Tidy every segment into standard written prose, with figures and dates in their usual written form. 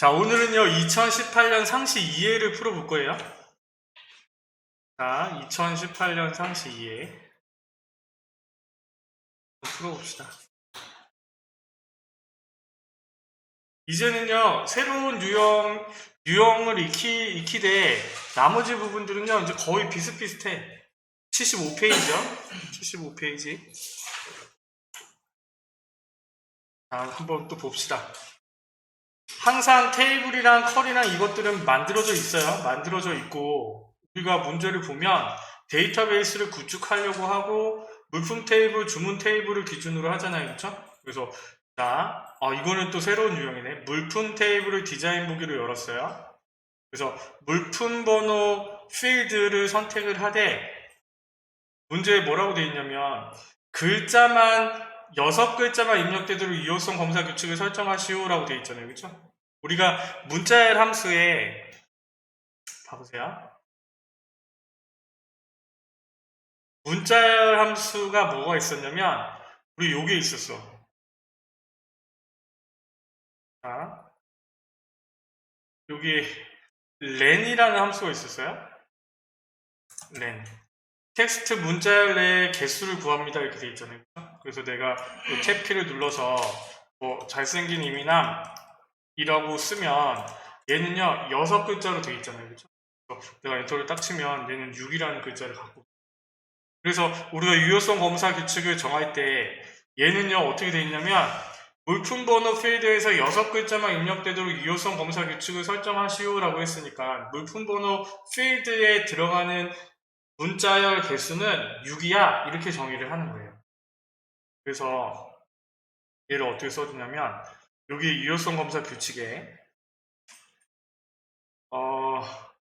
자, 오늘은요, 2018년 상시 이해를 풀어볼 거예요. 자, 2018년 상시 이해. 풀어봅시다. 이제는요, 새로운 유형을 익히되, 나머지 부분들은요, 이제 거의 비슷비슷해. 75페이지요. 75페이지. 자, 한번 또 봅시다. 항상 테이블이랑 컬이랑 이것들은 만들어져 있어요. 만들어져 있고, 우리가 문제를 보면 데이터베이스를 구축하려고 하고 물품 테이블, 주문 테이블을 기준으로 하잖아요. 그렇죠? 그래서 자, 이거는 또 새로운 유형이네. 물품 테이블을 디자인 보기로 열었어요. 그래서 물품 번호 필드를 선택을 하되 문제에 뭐라고 되어 있냐면 글자만 6글자만 입력되도록 유효성 검사 규칙을 설정하시오 라고 되어 있잖아요. 그렇죠? 우리가 문자열 함수에 봐보세요. 문자열 함수가 뭐가 있었냐면 우리 요게 있었어. 자, 여기 렌이라는 함수가 있었어요. 렌. 텍스트 문자열 내의 개수를 구합니다 이렇게 돼 있잖아요. 그래서 내가 탭키를 눌러서 뭐 잘생긴 이미남 이라고 쓰면 얘는요 6글자로 돼 있잖아요. 그렇죠? 내가 엔터를 딱 치면 얘는 6이라는 글자를 갖고 그래서 우리가 유효성 검사 규칙을 정할 때 얘는요 어떻게 돼 있냐면 물품 번호 필드에서 6글자만 입력되도록 유효성 검사 규칙을 설정하시오 라고 했으니까 물품 번호 필드에 들어가는 문자열 개수는 6이야 이렇게 정의를 하는 거예요. 그래서 얘를 어떻게 써주냐면 여기 유효성 검사 규칙에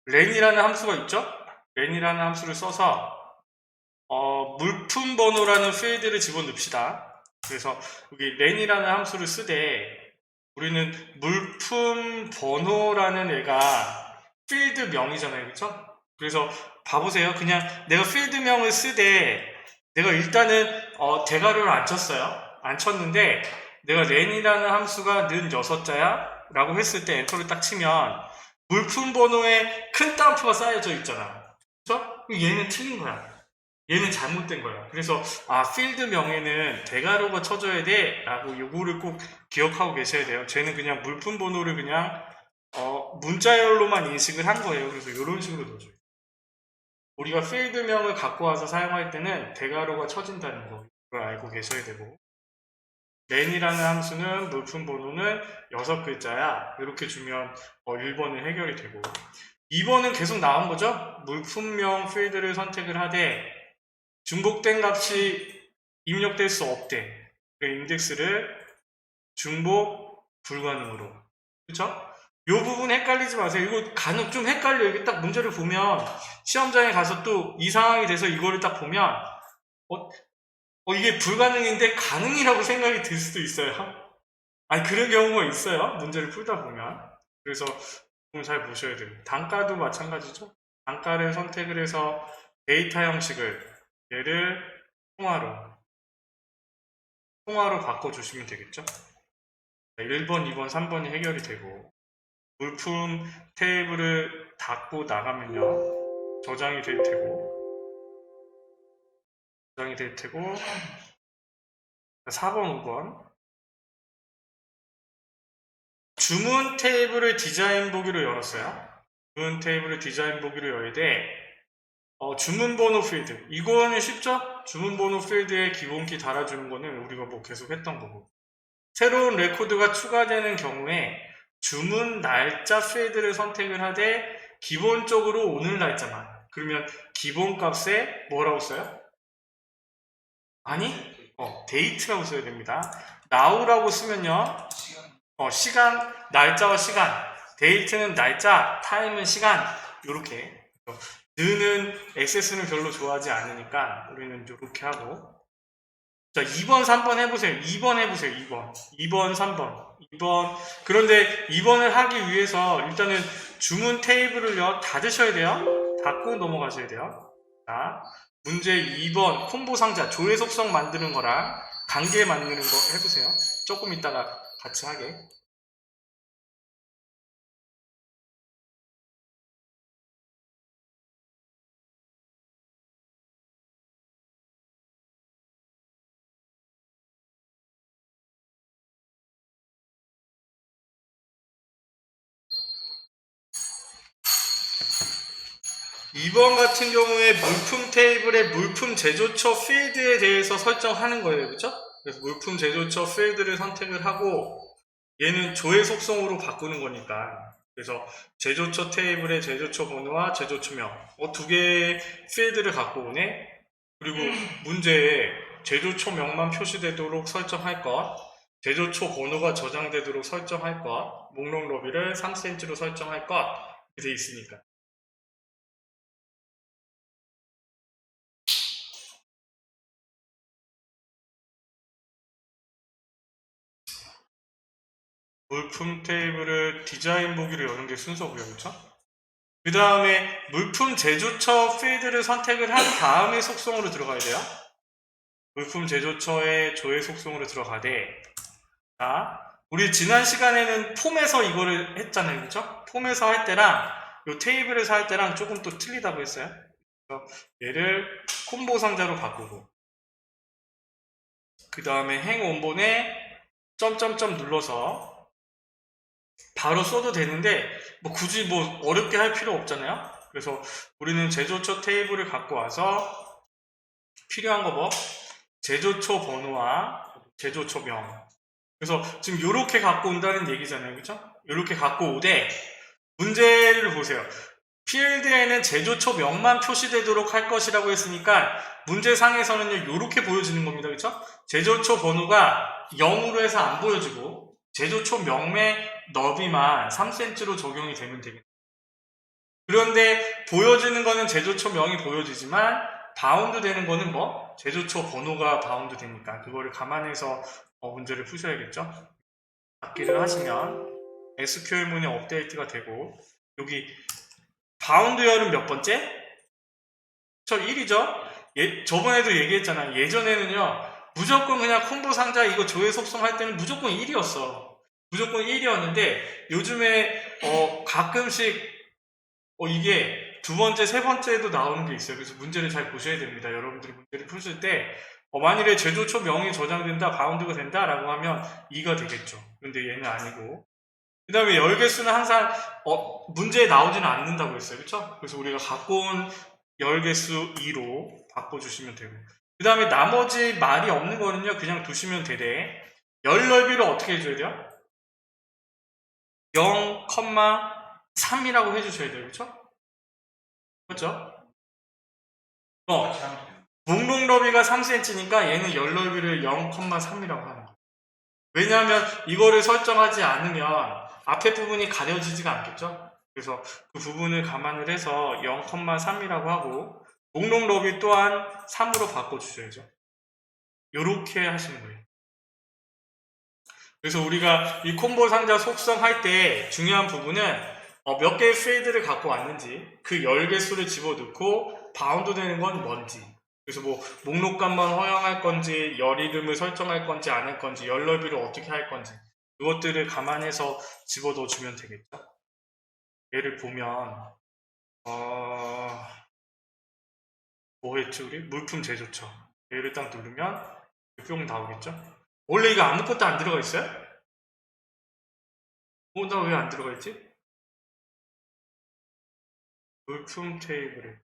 렌이라는 함수가 있죠? 렌이라는 함수를 써서 물품 번호라는 필드를 집어넣읍시다. 그래서 여기 렌이라는 함수를 쓰되 우리는 물품 번호라는 애가 필드명이잖아요. 그렇죠? 그래서 봐보세요. 그냥 내가 필드명을 쓰되 내가 일단은 대괄호를 안 쳤어요. 안 쳤는데 내가 렌이라는 함수가 는 6자야 라고 했을 때 엔터를 딱 치면 물품 번호에 큰 따옴표가 쌓여져 있잖아. 그렇죠? 얘는 틀린 거야. 얘는 잘못된 거야. 그래서 필드명에는 대괄호가 쳐져야 돼 라고 요거를 꼭 기억하고 계셔야 돼요. 쟤는 그냥 물품 번호를 그냥 문자열로만 인식을 한 거예요. 그래서 이런 식으로 넣어줘요. 우리가 필드명을 갖고 와서 사용할 때는 대괄호가 쳐진다는 거 그걸 알고 계셔야 되고 렌이라는 함수는 물품 번호는 6글자야 이렇게 주면 1번은 해결이 되고 2번은 계속 나온 거죠. 물품명 필드를 선택을 하되 중복된 값이 입력될 수 없대. 인덱스를 중복 불가능으로. 그쵸? 이 부분 헷갈리지 마세요. 이거 간혹 좀 헷갈려요. 이게 딱 문제를 보면 시험장에 가서 또 이 상황이 돼서 이거를 딱 보면 이게 불가능인데 가능이라고 생각이 들 수도 있어요. 아니 그런 경우가 있어요. 문제를 풀다 보면. 그래서 좀 잘 보셔야 돼요. 단가도 마찬가지죠. 단가를 선택을 해서 데이터 형식을 얘를 통화로 바꿔주시면 되겠죠. 1번, 2번, 3번이 해결이 되고 물품 테이블을 닫고 나가면요 저장이 될 테고 4번, 5번 주문 테이블을 디자인 보기로 열었어요. 주문 테이블을 디자인 보기로 열되 주문 번호 필드 이거는 쉽죠? 주문 번호 필드에 기본키 달아주는 거는 우리가 뭐 계속 했던 거고 새로운 레코드가 추가되는 경우에 주문 날짜 필드를 선택을 하되 기본적으로 오늘 날짜만 그러면 기본값에 뭐라고 써요? 아니 데이트라고 써야 됩니다. now라고 쓰면요 시간 날짜와 시간 데이트는 날짜 타임은 시간 요렇게 는은 액세스는 별로 좋아하지 않으니까 우리는 이렇게 하고 자 2번 3번 해보세요. 2번 해보세요. 2번 3번 2번 그런데 2번을 하기 위해서 일단은 주문 테이블을요 닫으셔야 돼요. 닫고 넘어가셔야 돼요. 자 문제 2번 콤보 상자 조회 속성 만드는 거랑 관계 만드는 거 해보세요. 조금 이따가 같이 하게 2번 같은 경우에 물품 테이블의 물품 제조처 필드에 대해서 설정하는 거예요. 그쵸? 그래서 물품 제조처 필드를 선택을 하고 얘는 조회 속성으로 바꾸는 거니까 그래서 제조처 테이블의 제조처 번호와 제조처명 두 개의 필드를 갖고 오네. 그리고 문제에 제조처명만 표시되도록 설정할 것, 제조처 번호가 저장되도록 설정할 것, 목록 너비를 3cm로 설정할 것 이렇게 돼 있으니까 물품 테이블을 디자인 보기로 여는 게 순서고요. 그렇죠? 그 다음에 물품 제조처 필드를 선택을 한 다음에 속성으로 들어가야 돼요. 물품 제조처의 조회 속성으로 들어가되 자, 우리 지난 시간에는 폼에서 이거를 했잖아요. 그렇죠? 폼에서 할 때랑 요 테이블에서 할 때랑 조금 또 틀리다고 했어요. 그래서 얘를 콤보 상자로 바꾸고 그 다음에 행 원본에 점점점 눌러서 바로 써도 되는데 뭐 굳이 뭐 어렵게 할 필요 없잖아요. 그래서 우리는 제조처 테이블을 갖고 와서 필요한 거 뭐? 제조처 번호와 제조처명. 그래서 지금 이렇게 갖고 온다는 얘기잖아요. 그죠? 이렇게 갖고 오되 문제를 보세요. 필드에는 제조처명만 표시되도록 할 것이라고 했으니까 문제상에서는요 이렇게 보여지는 겁니다. 그렇죠? 제조처 번호가 0으로 해서 안 보여지고 제조처 명의 너비만 3cm로 적용이 되면 되겠다. 그런데 보여지는 거는 제조처 명이 보여지지만 바운드 되는 거는 뭐? 제조처 번호가 바운드 되니까 그거를 감안해서 문제를 푸셔야겠죠? 받기를 하시면 SQL문이 업데이트가 되고 여기 바운드열은 몇 번째? 저 1이죠? 저번에도 얘기했잖아요. 예전에는요 무조건 그냥 콤보 상자 이거 조회 속성 할 때는 무조건 1이었어. 무조건 1이었는데 요즘에 가끔씩 이게 두 번째, 세 번째에도 나오는 게 있어요. 그래서 문제를 잘 보셔야 됩니다. 여러분들이 문제를 푸실 때 만일에 제조처 명이 저장된다, 바운드가 된다라고 하면 2가 되겠죠. 근데 얘는 아니고 그 다음에 열 개수는 항상 문제에 나오지는 않는다고 했어요. 그렇죠? 그래서 우리가 갖고 온 열 개수 2로 바꿔주시면 되고 그 다음에 나머지 말이 없는 거는요 그냥 두시면 되되 열 넓이를 어떻게 해줘야 돼요? 0,3이라고 해주셔야 돼요. 그렇죠? 그렇죠? 목록 너비가 3cm니까 얘는 열 넓이를 0,3이라고 하는 거예요. 왜냐하면 이거를 설정하지 않으면 앞에 부분이 가려지지가 않겠죠? 그래서 그 부분을 감안을 해서 0,3이라고 하고 목록 너비 또한 3으로 바꿔주셔야죠. 이렇게 하시는 거예요. 그래서 우리가 이 콤보 상자 속성할 때 중요한 부분은 몇 개의 필드를 갖고 왔는지 그 열 개수를 집어넣고 바운드 되는 건 뭔지 그래서 뭐 목록값만 허용할 건지 열 이름을 설정할 건지 안 할 건지 열 넓이를 어떻게 할 건지 그것들을 감안해서 집어넣어 주면 되겠죠. 예를 보면 뭐 했죠 우리? 물품 제조처 얘를 딱 누르면 뿅 나오겠죠. 원래 이거 아무것도 안 들어가 있어요? 나 왜 안 들어가 있지? 물품 테이블에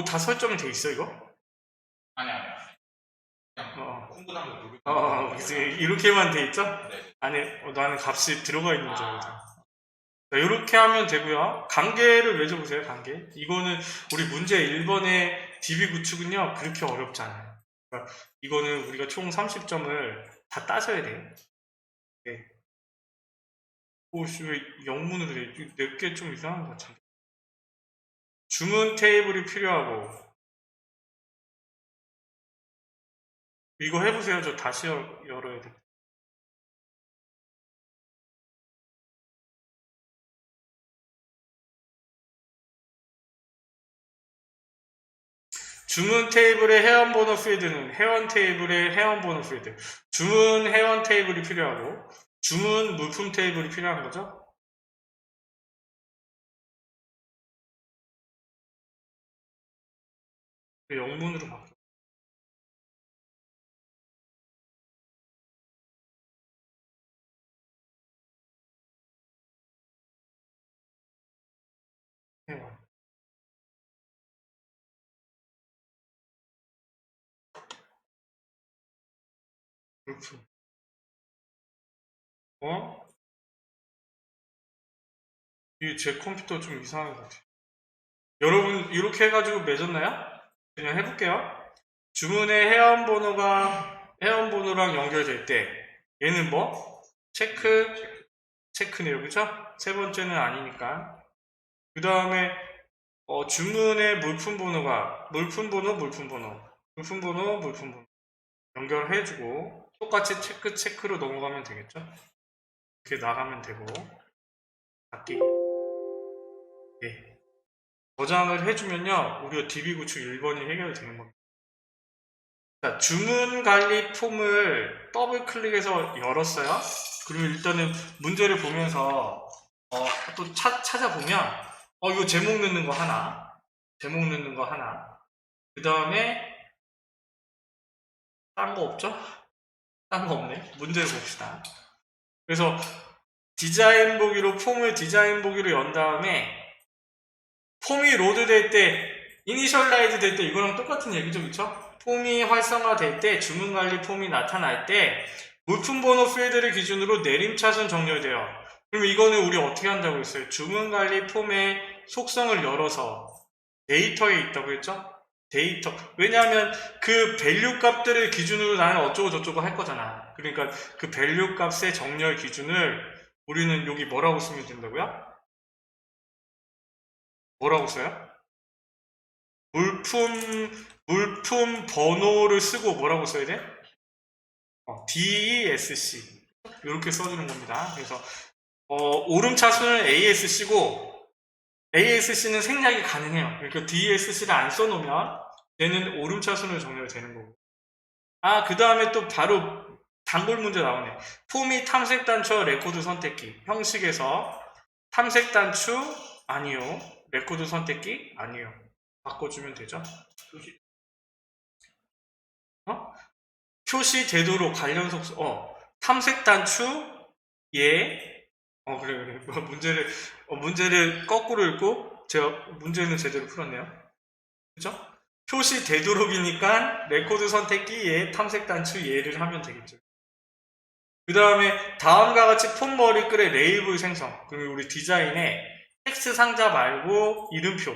다 설정이 돼 있어 이거? 아니야. 그냥 어, 흥분한 거 누르고. 그치. 이렇게만 돼 있죠? 네. 안에 나는 값이 들어가 있는 줄 알고. 이렇게 하면 되고요. 관계를 맺어보세요. 관계. 이거는 우리 문제 1번의 DB 구축은요 그렇게 어렵지 않아요. 그러니까 이거는 우리가 총 30점을 다 따져야 돼요. 네. 오씨 왜 영문으로 돼? 내게 좀 이상한 것 같은데. 주문 테이블이 필요하고 이거 해보세요. 저 다시 열어야 돼. 주문 테이블의 회원번호 필드는 회원 테이블의 회원번호 필드. 주문 회원 테이블이 필요하고 주문 물품 테이블이 필요한 거죠. 영문으로 바뀌어. 회원. 물품. 어? 이게 제 컴퓨터 좀 이상한 것 같아요. 여러분 이렇게 해가지고 맺었나요? 그냥 해볼게요. 주문의 회원번호랑 연결될 때 얘는 뭐? 체크네요. 그죠? 세 번째는 아니니까. 그 다음에 주문의 물품번호 연결해주고 똑같이 체크로 넘어가면 되겠죠? 이렇게 나가면 되고 닫기. 예. 저장을 해주면요 우리가 DB 구축 1번이 해결이 되는 겁니다. 자, 주문 관리 폼을 더블 클릭해서 열었어요. 그러면 일단은 문제를 보면서 또 찾아보면 이거 제목 넣는 거 하나, 그 다음에 딴 거 없죠? 딴 거 없네. 문제를 봅시다. 그래서 디자인 보기로 연 다음에 폼이 로드 될 때, 이니셜라이즈 될 때 이거랑 똑같은 얘기죠, 그쵸? 폼이 활성화될 때, 주문 관리 폼이 나타날 때 물품 번호 필드를 기준으로 내림차순 정렬돼요. 그럼 이거는 우리 어떻게 한다고 했어요? 주문 관리 폼의 속성을 열어서 데이터에 있다고 했죠? 데이터. 왜냐하면 그 밸류 값들을 기준으로 나는 어쩌고 저쩌고 할 거잖아. 그러니까 그 밸류 값의 정렬 기준을 우리는 여기 뭐라고 쓰면 된다고요? 뭐라고 써요? 물품 번호를 쓰고 뭐라고 써야 돼? DESC. 이렇게 써주는 겁니다. 그래서, 오름차순은 ASC고, ASC는 생략이 가능해요. 그러니까 DESC를 안 써놓으면, 얘는 오름차순으로 정렬되는 거고. 그 다음에 또 바로 단골 문제 나오네. 폼이 탐색 단추와 레코드 선택기. 형식에서 탐색 단추 아니요. 레코드 선택기 아니요. 바꿔주면 되죠. 표시 되도록 관련 속성, 탐색 단추, 예. 그래. 문제를 거꾸로 읽고, 제가 문제는 제대로 풀었네요. 그죠? 표시 되도록이니까, 레코드 선택기, 예, 탐색 단추, 예를 하면 되겠죠. 그 다음에, 다음과 같이 폼 머리글의 레이블 생성. 그러면 우리 디자인에 텍스트 상자 말고 이름표,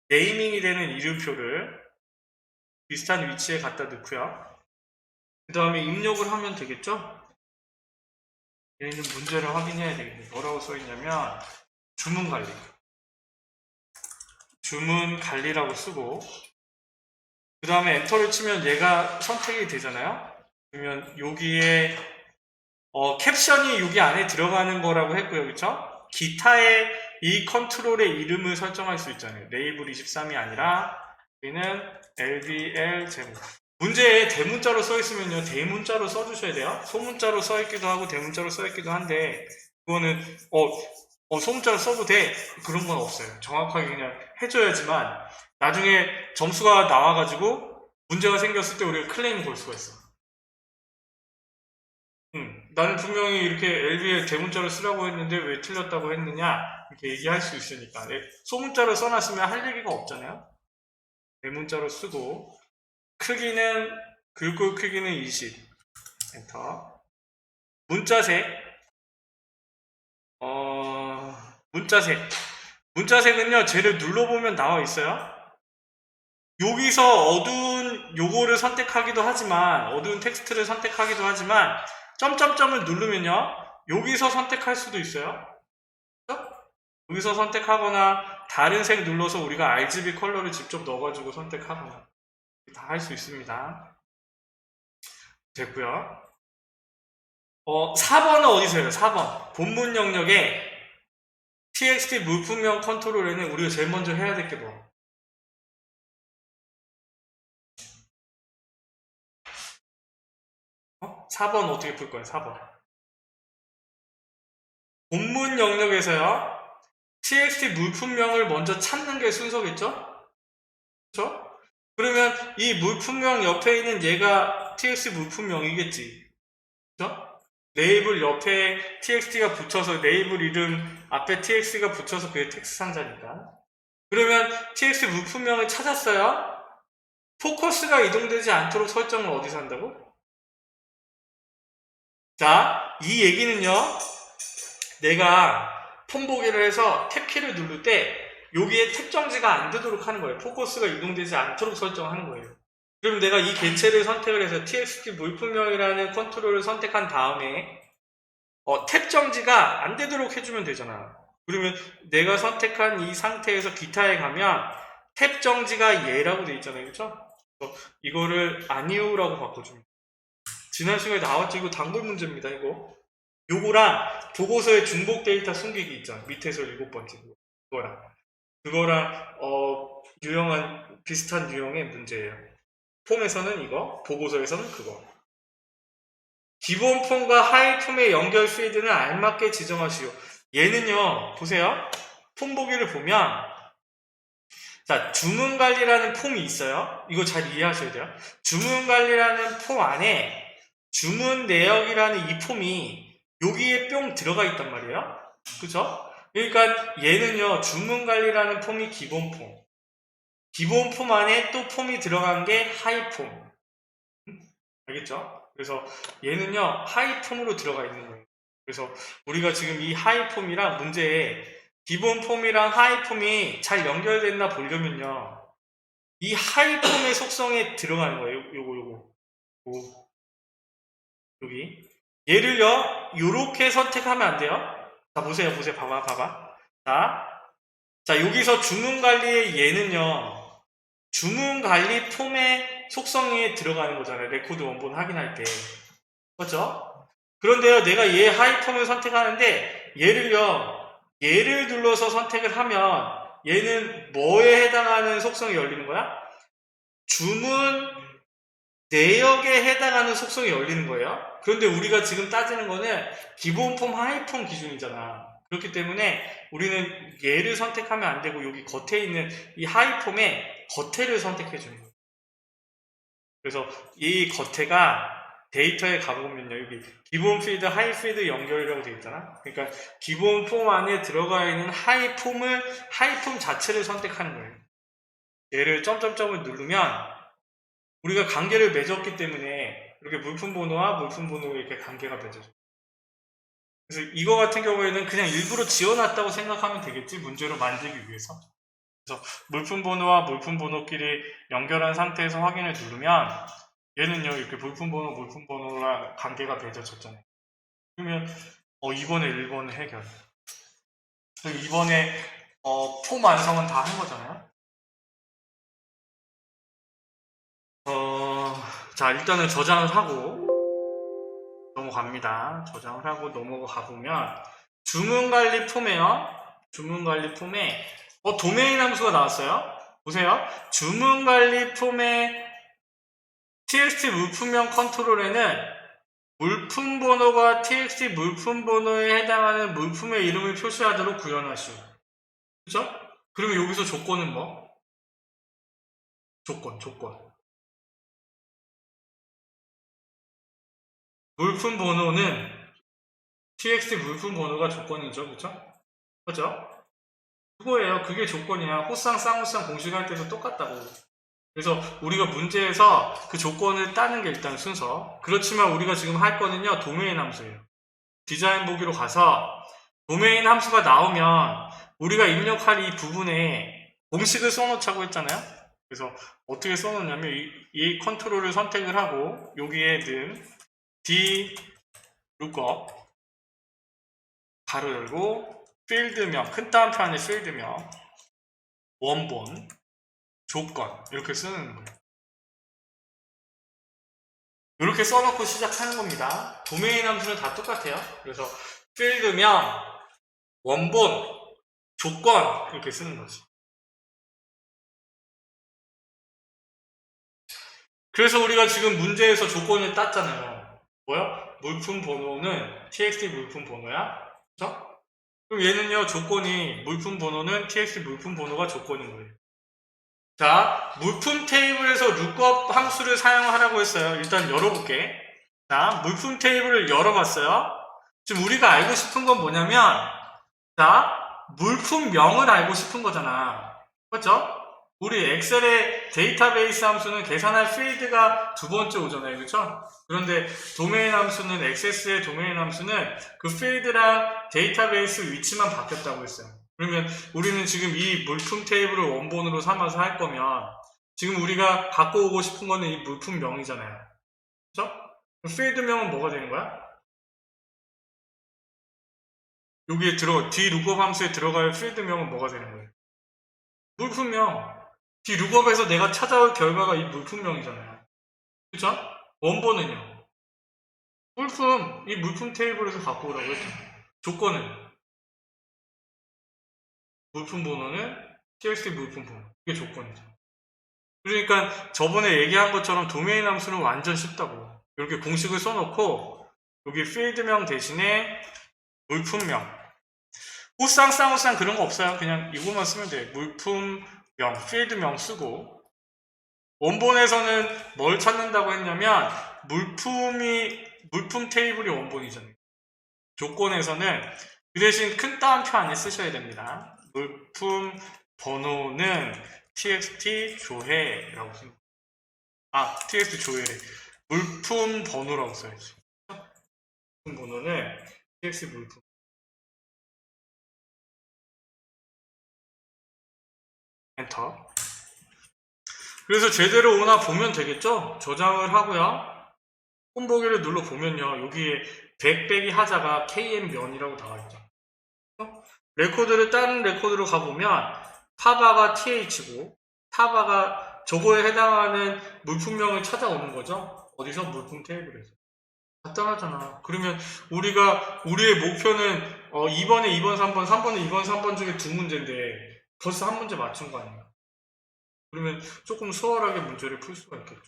네이밍이 되는 이름표를 비슷한 위치에 갖다 넣고요. 그 다음에 입력을 하면 되겠죠? 얘는 문제를 확인해야 되겠네. 뭐라고 써있냐면 주문 관리라고 쓰고 그 다음에 엔터를 치면 얘가 선택이 되잖아요. 그러면 여기에 캡션이 여기 안에 들어가는 거라고 했고요. 그쵸? 기타의 이 컨트롤의 이름을 설정할 수 있잖아요. 레이블 23이 아니라 여기는 LBL 제목. 문제에 대문자로 써있으면요, 대문자로 써주셔야 돼요. 소문자로 써있기도 하고, 대문자로 써있기도 한데, 그거는, 소문자로 써도 돼. 그런 건 없어요. 정확하게 그냥 해줘야지만, 나중에 점수가 나와가지고, 문제가 생겼을 때 우리가 클레임 걸 수가 있어. 나는 분명히 이렇게 LB에 대문자로 쓰라고 했는데, 왜 틀렸다고 했느냐? 이렇게 얘기할 수 있으니까. 소문자로 써놨으면 할 얘기가 없잖아요? 대문자로 쓰고, 글꼴 크기는 20. 엔터. 문자색. 문자색은요, 쟤를 눌러보면 나와 있어요. 여기서 어두운 요거를 선택하기도 하지만, 어두운 텍스트를 선택하기도 하지만, 점점점을 누르면요, 여기서 선택할 수도 있어요. 그렇죠? 여기서 선택하거나, 다른 색 눌러서 우리가 RGB 컬러를 직접 넣어가지고 선택하거나. 다 할 수 있습니다. 됐고요. 4번은 어디서 해요? 4번. 본문 영역에 txt 물품명 컨트롤에는 우리가 제일 먼저 해야 될 게 뭐? 4번 어떻게 풀 거예요? 4번. 본문 영역에서요. txt 물품명을 먼저 찾는 게 순서겠죠? 그렇죠? 그러면 이 물품명 옆에 있는 얘가 txt 물품명이겠지. 그렇죠? 네이블 옆에 txt가 붙여서 네이블 이름 앞에 txt가 붙여서 그게 텍스트 상자니까. 그러면 txt 물품명을 찾았어요. 포커스가 이동되지 않도록 설정을 어디서 한다고? 자, 이 얘기는요, 내가 폰 보기를 해서 탭키를 누를 때 여기에 탭 정지가 안 되도록 하는 거예요. 포커스가 이동되지 않도록 설정하는 거예요. 그럼 내가 이 개체를 선택을 해서 txt 물품명이라는 컨트롤을 선택한 다음에 탭 정지가 안 되도록 해주면 되잖아. 그러면 내가 선택한 이 상태에서 기타에 가면 탭 정지가 얘라고 돼 있잖아요. 그렇죠? 이거를 아니오라고 바꿔줍니다. 지난 시간에 나왔죠. 이거 단골 문제입니다. 요거랑 보고서의 중복 데이터 숨기기 있잖아. 밑에서 7번째 그거랑 유형한 비슷한 유형의 문제예요. 폼에서는 이거, 보고서에서는 그거. 기본 폼과 하이 폼의 연결 필드는 알맞게 지정하시오. 얘는요, 보세요. 폼 보기를 보면, 자, 주문관리라는 폼이 있어요. 이거 잘 이해하셔야 돼요. 주문관리라는 폼 안에 주문 내역이라는 이 폼이 여기에 뿅 들어가 있단 말이에요. 그죠? 그러니까 얘는요, 주문관리라는 폼이 기본 폼. 기본 폼 안에 또 폼이 들어간 게 하이 폼. 알겠죠? 그래서 얘는요, 하이 폼으로 들어가 있는 거예요. 그래서 우리가 지금 이 하이 폼이랑 문제에 기본 폼이랑 하이 폼이 잘 연결됐나 보려면요, 이 하이 폼의 속성에 들어가는 거예요. 요거. 여기. 얘를요, 요렇게 선택하면 안 돼요. 자, 보세요. 봐봐. 자, 여기서 주문관리의 얘는요, 주문관리 폼의 속성에 들어가는 거잖아요. 레코드 원본 확인할 때. 그렇죠? 그런데요, 내가 얘 하이 폼을 선택하는데, 얘를 눌러서 선택을 하면, 얘는 뭐에 해당하는 속성이 열리는 거야? 주문 내역에 해당하는 속성이 열리는 거예요. 그런데 우리가 지금 따지는 거는 기본 폼, 하이 폼 기준이잖아. 그렇기 때문에 우리는 얘를 선택하면 안 되고 여기 겉에 있는 이 하이 폼의 겉에를 선택해 주는 거예요. 그래서 이 겉에가 데이터에 가보면요, 여기 기본 필드, 하이 필드 연결이라고 되어 있잖아. 그러니까 기본 폼 안에 들어가 있는 하이 폼 자체를 선택하는 거예요. 얘를 점점점을 누르면 우리가 관계를 맺었기 때문에 이렇게 물품 번호와 물품 번호 이렇게 관계가 맺어져. 그래서 이거 같은 경우에는 그냥 일부러 지어놨다고 생각하면 되겠지, 문제로 만들기 위해서. 그래서 물품 번호와 물품 번호끼리 연결한 상태에서 확인을 누르면 얘는요, 이렇게 물품 번호랑 관계가 맺어졌잖아요. 그러면 2번에 1번 해결. 2번에 폼 완성은 다 한 거잖아요. 자, 일단은 저장을 하고 넘어갑니다. 저장을 하고 넘어가 보면 주문관리 폼에요. 주문관리 폼에 도메인 함수가 나왔어요. 보세요. 주문관리 폼의 txt 물품명 컨트롤에는 물품 번호가 txt 물품 번호에 해당하는 물품의 이름을 표시하도록 구현하시오. 그죠? 그러면 여기서 조건은 뭐? 조건. 물품 번호는 txt 물품 번호가 조건이죠. 그죠? 그거예요. 그게 조건이야. 호쌍, 쌍호쌍 공식할 때도 똑같다고. 그래서 우리가 문제에서 그 조건을 따는 게 일단 순서. 그렇지만 우리가 지금 할 거는요, 도메인 함수예요. 디자인 보기로 가서 도메인 함수가 나오면 우리가 입력할 이 부분에 공식을 써놓자고 했잖아요. 그래서 어떻게 써놓냐면 이 컨트롤을 선택을 하고 여기에는 d lookup 가로 열고 필드명, 큰 따옴표 안에 필드명, 원본, 조건 이렇게 쓰는 거예요. 이렇게 써놓고 시작하는 겁니다. 도메인 함수는 다 똑같아요. 그래서 필드명, 원본, 조건 이렇게 쓰는 거지. 그래서 우리가 지금 문제에서 조건을 땄잖아요. 뭐야? 물품 번호는 txt 물품 번호야. 그렇죠? 그럼 얘는요, 조건이 물품 번호는 txt 물품 번호가 조건인 거예요. 자, 물품 테이블에서 lookup 함수를 사용하라고 했어요. 일단 열어볼게. 자, 물품 테이블을 열어봤어요. 지금 우리가 알고 싶은 건 뭐냐면, 자, 물품명을 알고 싶은 거잖아. 그렇죠? 우리 엑셀의 데이터베이스 함수는 계산할 필드가 두 번째 오잖아요. 그렇죠? 그런데 도메인 함수는 액세스의 도메인 함수는 그 필드랑 데이터베이스 위치만 바뀌었다고 했어요. 그러면 우리는 지금 이 물품 테이블을 원본으로 삼아서 할 거면 지금 우리가 갖고 오고 싶은 거는 이 물품명이잖아요. 그렇죠? 그 필드명은 뭐가 되는 거야? 여기에 뒤 룩업 함수에 들어갈 필드명은 뭐가 되는 거예요? 물품명. 뒤 룩업에서 내가 찾아올 결과가 이 물품명이잖아요. 그쵸? 원본은요. 이 물품 테이블에서 갖고 오라고 했죠. 조건은 물품 번호는 txt 물품 번호. 이게 조건이죠. 그러니까 저번에 얘기한 것처럼 도메인 함수는 완전 쉽다고. 이렇게 공식을 써놓고 여기 필드명 대신에 물품명. 우쌍쌍우쌍 그런 거 없어요. 그냥 이거만 쓰면 돼. 물품명, 필드명 쓰고 원본에서는 뭘 찾는다고 했냐면 물품 테이블이 원본이잖아요. 조건에서는 그 대신 큰 따옴표 안에 쓰셔야 됩니다. 물품 번호는 txt 조회라고 씁니다. txt 조회래. 물품 번호라고 써야지. 물품 번호는 txt 물품. 엔터. 그래서 제대로 오나 보면 되겠죠? 저장을 하고요. 홈보기를 눌러 보면요. 여기에 100 빼기 하자가 km면이라고 나와 있죠. 레코드를 다른 레코드로 가보면 타바가 th고 타바가 저거에 해당하는 물품명을 찾아오는 거죠. 어디서? 물품 테이블에서. 간단하잖아. 그러면 우리의 목표는 2번에 2번, 3번, 3번에 2번, 3번 중에 두 문제인데 벌써 한 문제 맞춘 거 아니야. 그러면 조금 수월하게 문제를 풀 수가 있겠죠.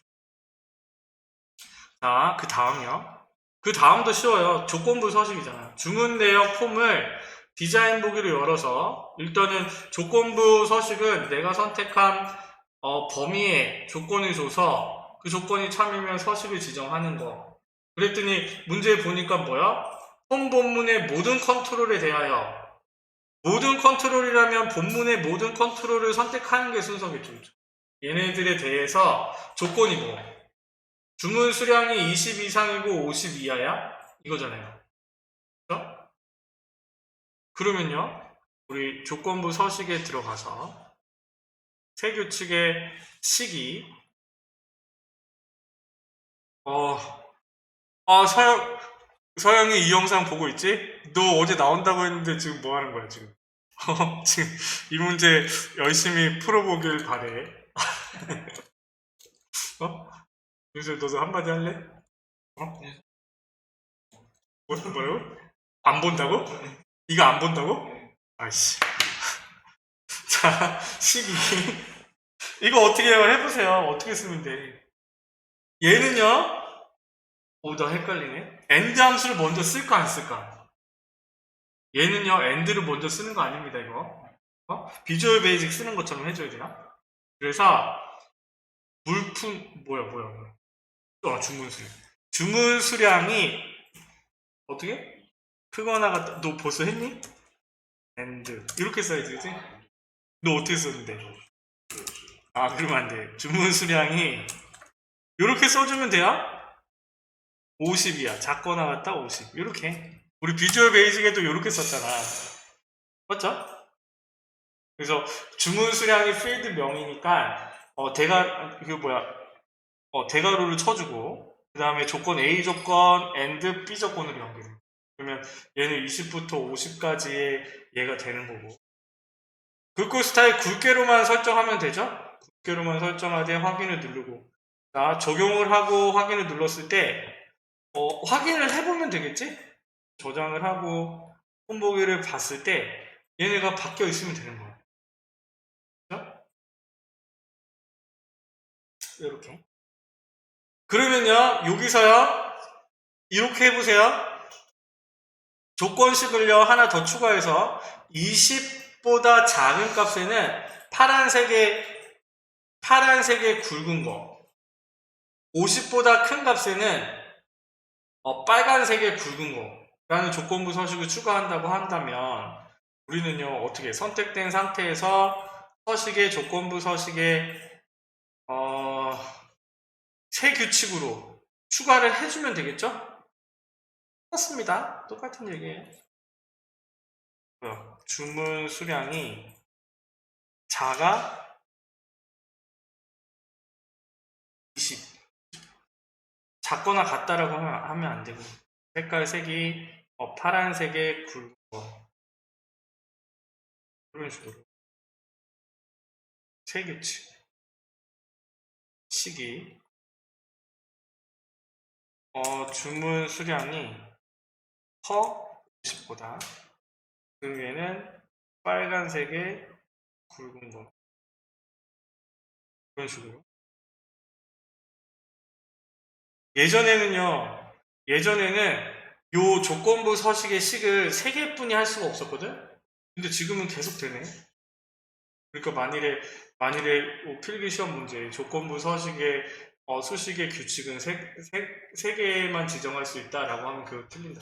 자, 그 다음이요. 그 다음도 쉬워요. 조건부 서식이잖아요. 주문 내역 폼을 디자인 보기를 열어서 일단은 조건부 서식은 내가 선택한 범위에 조건을 줘서 그 조건이 참이면 서식을 지정하는 거. 그랬더니 문제 보니까 뭐야? 홈 본문의 모든 컨트롤에 대하여 모든 컨트롤이라면 본문의 모든 컨트롤을 선택하는 게 순서겠죠. 얘네들에 대해서 조건이 뭐? 주문 수량이 20 이상이고 50 이하야? 이거잖아요. 그렇죠? 그러면요. 우리 조건부 서식에 들어가서 새 규칙의 시기 서영이 이 영상 보고 있지? 너 어제 나온다고 했는데 지금 뭐 하는 거야, 지금? 지금 이 문제 열심히 풀어보길 바래. 그래서 너도 한마디 할래? 뭐라고? 안 본다고? 이거 안 본다고? 아이씨. 자, 12. 이거 어떻게 해요? 해보세요. 어떻게 쓰면 돼? 얘는요? 나 헷갈리네. AND 함수를 먼저 쓸까 안 쓸까? 얘는요, AND를 먼저 쓰는 거 아닙니다, 이거. 비주얼 베이직 쓰는 것처럼 해줘야 되나? 그래서, 뭐야. 주문 수량. 주문 수량이, 어떻게? 크거나 같다. 너 벌써 했니? AND. 이렇게 써야지, 그치? 너 어떻게 썼는데? 그러면 안 돼. 주문 수량이, 이렇게 써주면 돼요? 50이야. 작거나 같다 50. 이렇게. 우리 비주얼 베이직에도 이렇게 썼잖아. 맞죠? 그래서 주문 수량이 필드 명이니까 대괄호를 쳐주고 그 다음에 조건 A 조건 AND B 조건으로 연결해. 그러면 얘는 20부터 50까지의 얘가 되는 거고. 글꼴 스타일 굵게로만 설정하면 되죠? 굵게로만 설정하되 확인을 누르고. 자, 적용을 하고 확인을 눌렀을 때 확인을 해보면 되겠지? 저장을 하고 홈보기를 봤을 때 얘네가 바뀌어 있으면 되는 거야. 그렇죠? 이렇게. 그러면요, 여기서요, 이렇게 해보세요. 조건식을요, 하나 더 추가해서 20보다 작은 값에는 파란색의 굵은 거, 50보다 큰 값에는 빨간색의 굵은 거 라는 조건부 서식을 추가한다고 한다면 우리는요 어떻게 선택된 상태에서 서식의 조건부 서식에 새 규칙으로 추가를 해주면 되겠죠? 똑같습니다. 똑같은 얘기예요. 주문 수량이 자가 20 작거나 같다라고 하면 안 되고 색깔 색이 파란색에 굵은 거 그런 식으로 새 규칙 시기 주문 수량이 커 50보다 그 위에는 빨간색에 굵은 거 그런 식으로 예전에는 요 조건부 서식의 식을 3개뿐이 할 수가 없었거든? 근데 지금은 계속 되네. 그러니까 만일에 필기 시험 문제 조건부 서식의 수식의 규칙은 3개만 지정할 수 있다라고 하면 그거 틀린다.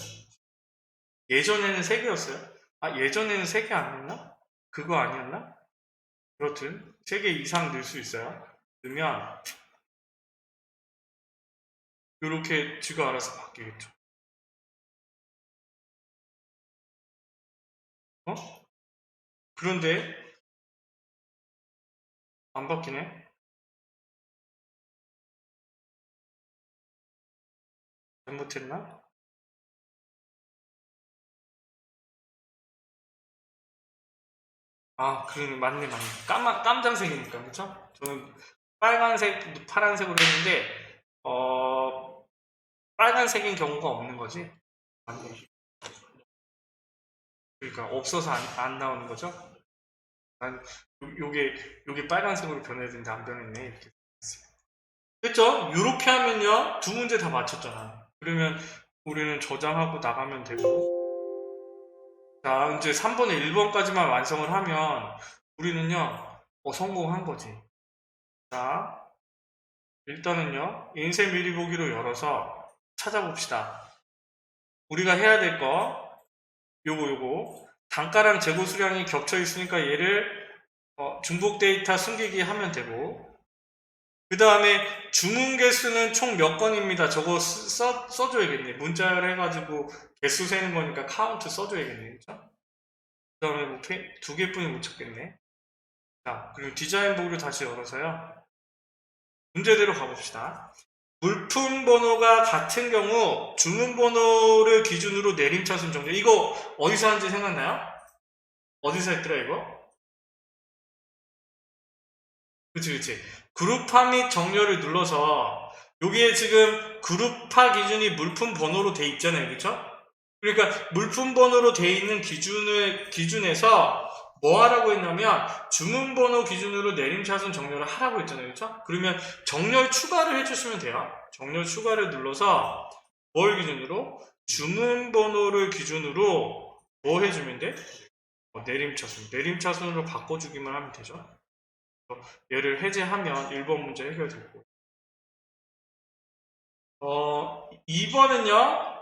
예전에는 3개였어요? 예전에는 3개 아니었나? 그거 아니었나? 그렇든 3개 이상 넣을 수 있어요. 넣으면 이렇게 지가 알아서 바뀌겠죠. 그런데 안 바뀌네? 잘못했나? 그러네, 맞네. 깜장색이니까, 그쵸? 저는 빨간색, 파란색으로 했는데, 빨간색인 경우가 없는 거지? 맞네. 그러니까, 없어서 안 나오는 거죠? 난, 요게 빨간색으로 변해야 되는데 안 변했네. 이렇게. 됐죠? 요렇게 하면요, 2문제 다 맞췄잖아. 그러면 우리는 저장하고 나가면 되고, 자, 이제 3번에 1번까지만 완성을 하면, 우리는요, 성공한 거지. 자, 일단은요, 인쇄 미리 보기로 열어서 찾아봅시다. 우리가 해야 될 거, 요거. 단가랑 재고 수량이 겹쳐 있으니까 얘를 중복 데이터 숨기기 하면 되고, 그 다음에 주문 개수는 총 몇 건입니다. 저거 써줘야겠네. 문자열 해가지고 개수 세는 거니까 카운트 써줘야겠네. 그죠? 그 다음에 뭐 2개뿐이 못 찾겠네. 자, 그리고 디자인 보기로 다시 열어서요. 문제대로 가봅시다. 물품 번호가 같은 경우 주문 번호를 기준으로 내림차순 정렬. 이거 어디서 하는지 생각나요? 어디서 했더라 이거? 그치. 그룹화 및 정렬을 눌러서 여기에 지금 그룹화 기준이 물품 번호로 돼 있잖아요. 그쵸? 그러니까 물품 번호로 돼 있는 기준에서 뭐 하라고 했냐면 주문 번호 기준으로 내림차순 정렬을 하라고 했잖아요. 그렇죠? 그러면 정렬 추가를 해주시면 돼요. 정렬 추가를 눌러서 뭘 기준으로? 주문 번호를 기준으로 뭐 해주면 돼? 내림차순으로 바꿔주기만 하면 되죠. 얘를 해제하면 1번 문제 해결되고 2번은요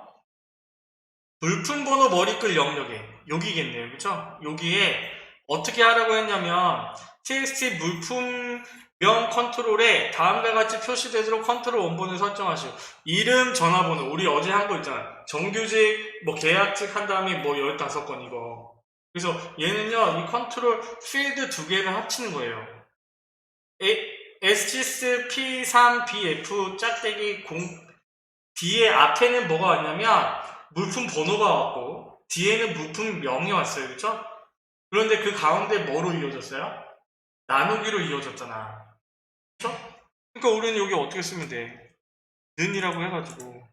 물품번호 머리글 영역에 여기겠네요. 그쵸? 여기에 어떻게 하라고 했냐면 txt 물품명 컨트롤에 다음과 같이 표시되도록 컨트롤 원본을 설정하시오. 이름, 전화번호 우리 어제 한 거 있잖아. 정규직, 뭐 계약직 한 다음에 뭐 15건 이거. 그래서 얘는요 이 컨트롤 필드 2개를 합치는 거예요. SGS P3BF 짝대기 0 뒤에 앞에는 뭐가 왔냐면 물품 번호가 왔고 뒤에는 물품명이 왔어요. 그쵸? 그런데 그 가운데 뭐로 이어졌어요? 나누기로 이어졌잖아. 그쵸? 그러니까 우리는 여기 어떻게 쓰면 돼? 는이라고 해가지고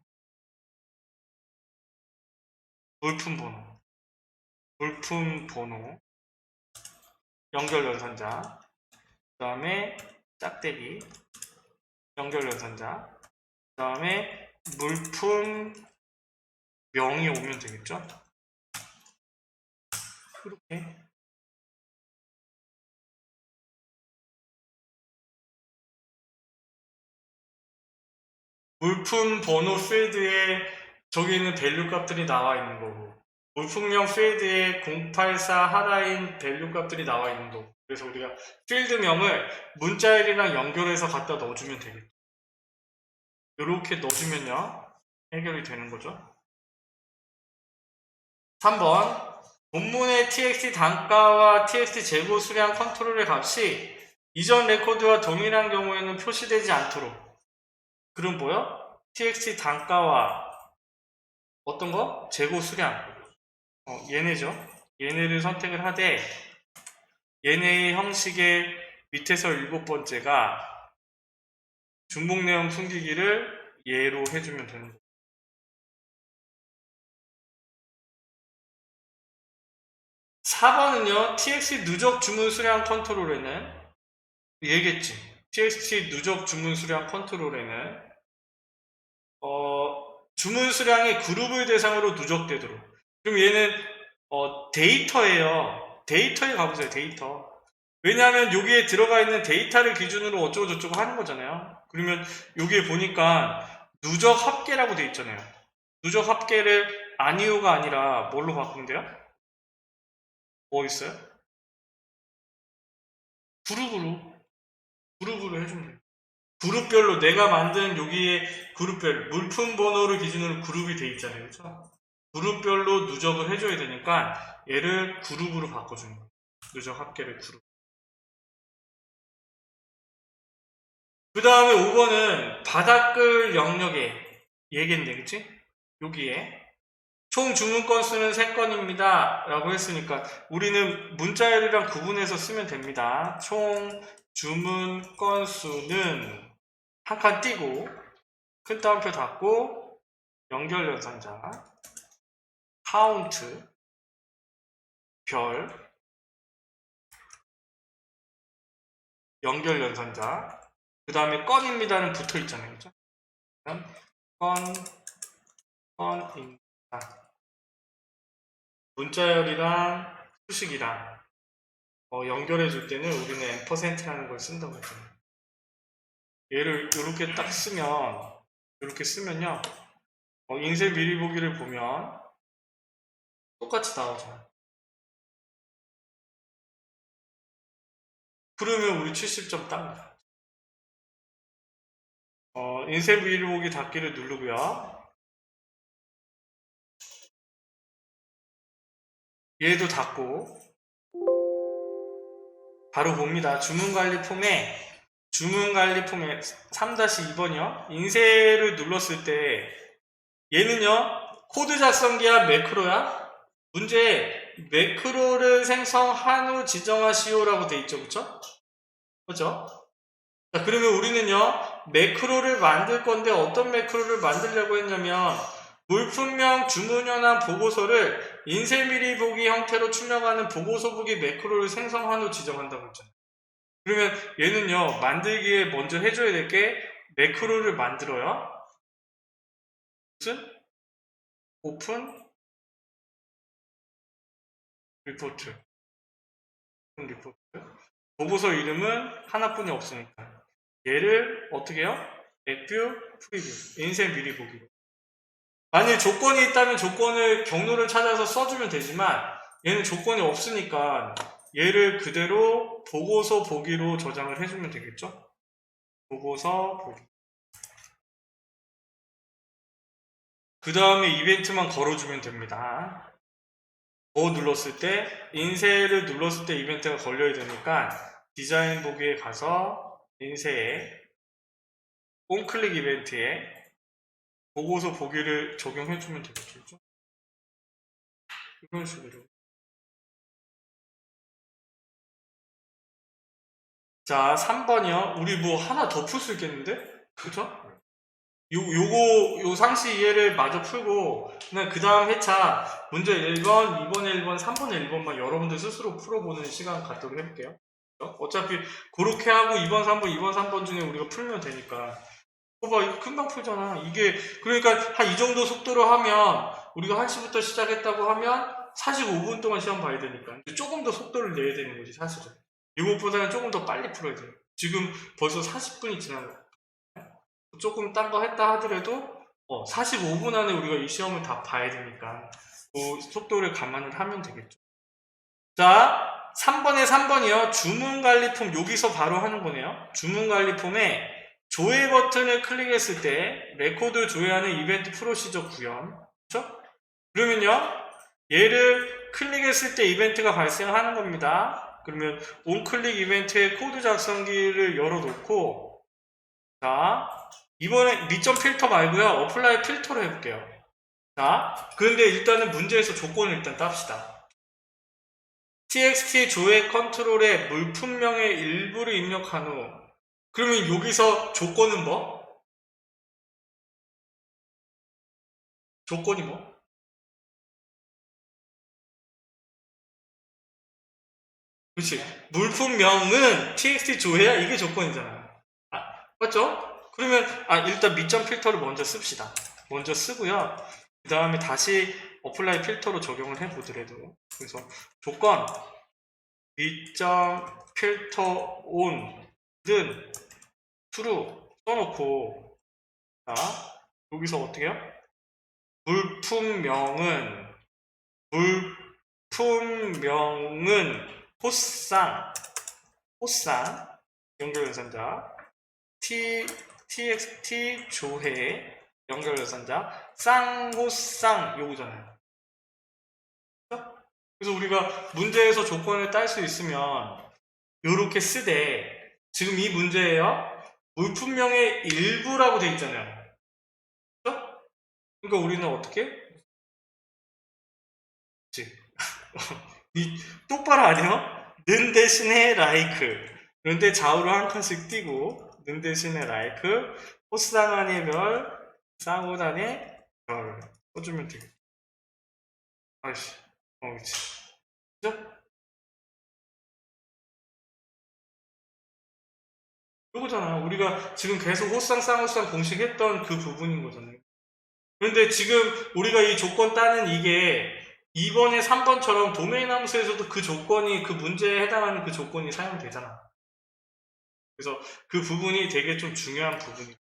물품 번호 연결 연산자 그 다음에 짝대기 연결 연산자 그 다음에 물품 명이 오면 되겠죠? 그렇게 물품 번호 필드에 저기 있는 밸류 값들이 나와 있는 거고 물품명 필드에 084 하라인 밸류 값들이 나와 있는 거. 그래서 우리가 필드명을 문자열이랑 연결해서 갖다 넣어주면 되겠죠. 이렇게 넣어주면요 해결이 되는 거죠. 3번 본문의 txt 단가와 txt 재고 수량 컨트롤의 값이 이전 레코드와 동일한 경우에는 표시되지 않도록. 그럼 뭐요? txt 단가와 어떤 거? 재고 수량. 얘네죠. 얘네를 선택을 하되 얘네의 형식의 밑에서 7번째가 중복 내용 숨기기를 예로 해주면 되는 거예요. 4번은요, txt 누적 주문 수량 컨트롤에는 얘겠지. txt 누적 주문 수량 컨트롤에는 주문 수량이 그룹을 대상으로 누적되도록. 그럼 얘는 데이터예요. 데이터에 가보세요. 데이터. 왜냐하면 여기에 들어가 있는 데이터를 기준으로 어쩌고 저쩌고 하는 거잖아요. 그러면 여기에 보니까 누적 합계라고 돼 있잖아요. 누적 합계를 아니오가 아니라 뭘로 바꾸면 돼요? 뭐 있어요? 그룹으로 해주면 돼요. 그룹별로 내가 만든 여기에 그룹별 물품 번호를 기준으로 그룹이 돼 있잖아요. 그렇죠? 그룹별로 누적을 해줘야 되니까 얘를 그룹으로 바꿔주는 거예요. 누적 합계를 그룹. 그 다음에 5번은 바닥글 영역에 얘기했는데, 그치? 여기에 총 주문 건수는 3건입니다 라고 했으니까 우리는 문자열이랑 구분해서 쓰면 됩니다. 총 주문 건수는 한 칸 띄고 큰 따옴표 닫고 연결 연산자 카운트 별 연결 연산자 그 다음에 건입니다는 붙어 있잖아요. 그렇죠? 건입니다. 문자열이랑 수식이랑 연결해 줄 때는 우리는 앰퍼센트라는 걸 쓴다고 했잖아요. 얘를 이렇게 딱 쓰면 이렇게 쓰면요 인쇄 미리 보기를 보면 똑같이 나오죠. 그러면 우리 70점 땁니다. 인쇄 미리 보기 닫기를 누르고요. 얘도 닫고 바로 봅니다. 주문관리 폼에 3-2번이요. 인쇄를 눌렀을 때 얘는요 코드 작성기야 매크로야? 문제에 매크로를 생성한 후 지정하시오라고 돼 있죠. 그쵸? 자, 그러면 우리는요 매크로를 만들 건데 어떤 매크로를 만들려고 했냐면 물품명 주문현황 보고서를 인쇄 미리 보기 형태로 출력하는 보고서 보기 매크로를 생성한 후 지정한다고 했잖아요. 그러면 얘는요 만들기에 먼저 해줘야 될 게 매크로를 만들어요. 무슨? 오픈 리포트 보고서 이름은 하나뿐이 없으니까 얘를 어떻게 해요? 액뷰 프리뷰 인쇄 미리 보기로. 만일 조건이 있다면 조건을 경로를 찾아서 써주면 되지만 얘는 조건이 없으니까 얘를 그대로 보고서 보기로 저장을 해주면 되겠죠? 보고서 보기. 그 다음에 이벤트만 걸어주면 됩니다. 뭐 눌렀을 때 인쇄를 눌렀을 때 이벤트가 걸려야 되니까 디자인 보기에 가서 인쇄에 홈클릭 이벤트에 보고서 보기를 적용해주면 되겠죠. 이런 식으로. 자, 3번이요. 우리 뭐 하나 더 풀 수 있겠는데? 그죠? 요 상시 이해를 마저 풀고, 그냥 그 다음 회차, 문제 1번, 2번에 1번, 3번에 1번만 여러분들 스스로 풀어보는 시간 갖도록 해볼게요. 그죠? 어차피, 그렇게 하고 2번, 3번, 2번, 3번 중에 우리가 풀면 되니까. 봐봐, 이거 금방 풀잖아. 이게, 그러니까 한 이 정도 속도로 하면, 우리가 1시부터 시작했다고 하면, 45분 동안 시험 봐야 되니까. 조금 더 속도를 내야 되는 거지, 사실은. 이것보다는 조금 더 빨리 풀어야 돼요. 지금 벌써 40분이 지난 거야. 조금 딴 거 했다 하더라도 45분 안에 우리가 이 시험을 다 봐야 되니까 그 속도를 감안을 하면 되겠죠. 자, 3번에 3번이요. 주문관리폼 여기서 바로 하는 거네요. 주문관리폼에 조회 버튼을 클릭했을 때 레코드 조회하는 이벤트 프로시저 구현. 그렇죠? 그러면요. 얘를 클릭했을 때 이벤트가 발생하는 겁니다. 그러면 onClick 이벤트의 코드 작성기를 열어놓고 자, 이번에 리점 필터 말고요. 어플라이 필터로 해볼게요. 자, 그런데 일단은 문제에서 조건을 일단 땁시다. txt 조회 컨트롤에 물품명의 일부를 입력한 후 그러면 여기서 조건은 뭐? 조건이 뭐? 그렇지. 물품명은 txt 조회야 이게 조건이잖아요. 맞죠? 그러면 일단 밑점 필터를 먼저 씁시다. 먼저 쓰고요. 그 다음에 다시 어플라이 필터로 적용을 해보더라도 그래서 조건 밑점 필터 온은 true 써놓고 자 여기서 어떻게 해요? 물품명은 호쌍 연결연산자 txt 조회 연결연산자 쌍호쌍 요거잖아요. 그래서 우리가 문제에서 조건을 딸 수 있으면 요렇게 쓰되 지금 이 문제에요 물품명의 일부라고 돼 있잖아요. 그렇죠? 그러니까 우리는 어떻게? 이 똑바로 아니요? 는 대신에 like 그런데 좌우로 한 칸씩 띄고 는 대신에 like 호쌍안의 별 쌍호단의 별 써주면 되겠다. 아이씨 그치 그죠? 이거잖아. 우리가 지금 계속 호쌍 쌍호쌍 공식 했던 그 부분인 거잖아요. 그런데 지금 우리가 이 조건 따는 이게 2번에 3번처럼 도메인 함수에서도 그 조건이 그 문제에 해당하는 그 조건이 사용되잖아. 그래서 그 부분이 되게 좀 중요한 부분이에요.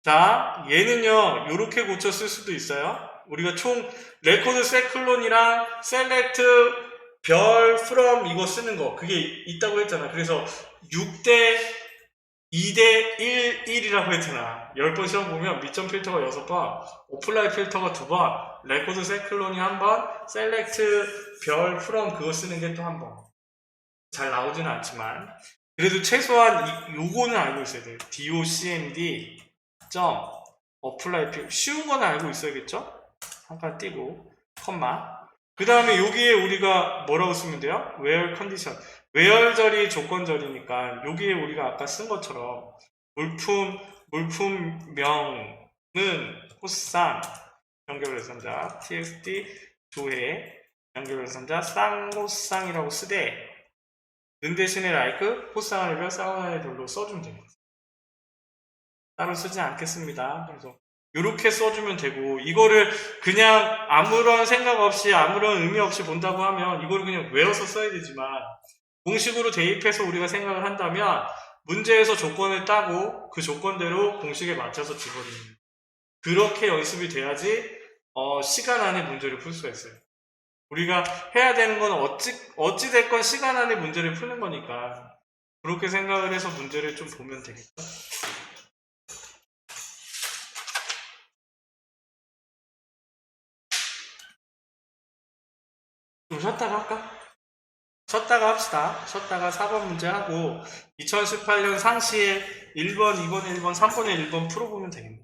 자, 얘는요, 요렇게 고쳐 쓸 수도 있어요. 우리가 총 레코드 세클론이랑 셀렉트 별 from 이거 쓰는 거 그게 있다고 했잖아. 그래서 6대 2대 1, 1이라고 했잖아. 10번 시험 보면 밑점 필터가 6번, 오플라이 필터가 2번, 레코드 세클론이 1번, 셀렉트 별 from 그거 쓰는 게 또 1번. 잘 나오지는 않지만 그래도 최소한 요거는 알고 있어야 돼요. docmd 점 apply 필터 쉬운 거는 알고 있어야겠죠? 한 칸 띄고 컴마 그 다음에 여기에 우리가 뭐라고 쓰면 돼요? where condition where절이 조건절이니까 여기에 우리가 아까 쓴 것처럼 물품명은 호쌍 연결연산자 txt 조회 연결연산자 쌍호쌍이라고 쓰되 는 대신에 like 호쌍안의 별 쌍호쌍의 별로 써주면 됩니다. 따로 쓰지 않겠습니다. 그래서 이렇게 써주면 되고 이거를 그냥 아무런 생각 없이 아무런 의미 없이 본다고 하면 이걸 그냥 외워서 써야 되지만 공식으로 대입해서 우리가 생각을 한다면 문제에서 조건을 따고 그 조건대로 공식에 맞춰서 집어넣는 그렇게 연습이 돼야지 시간 안에 문제를 풀 수가 있어요. 우리가 해야 되는 건 어찌됐건 시간 안에 문제를 푸는 거니까 그렇게 생각을 해서 문제를 좀 보면 되겠죠. 좀 쉬었다가 할까? 쉬었다가 합시다. 쉬었다가 4번 문제 하고 2018년 상시에 1번, 2번에 1번, 3번에 1번 풀어보면 되겠네.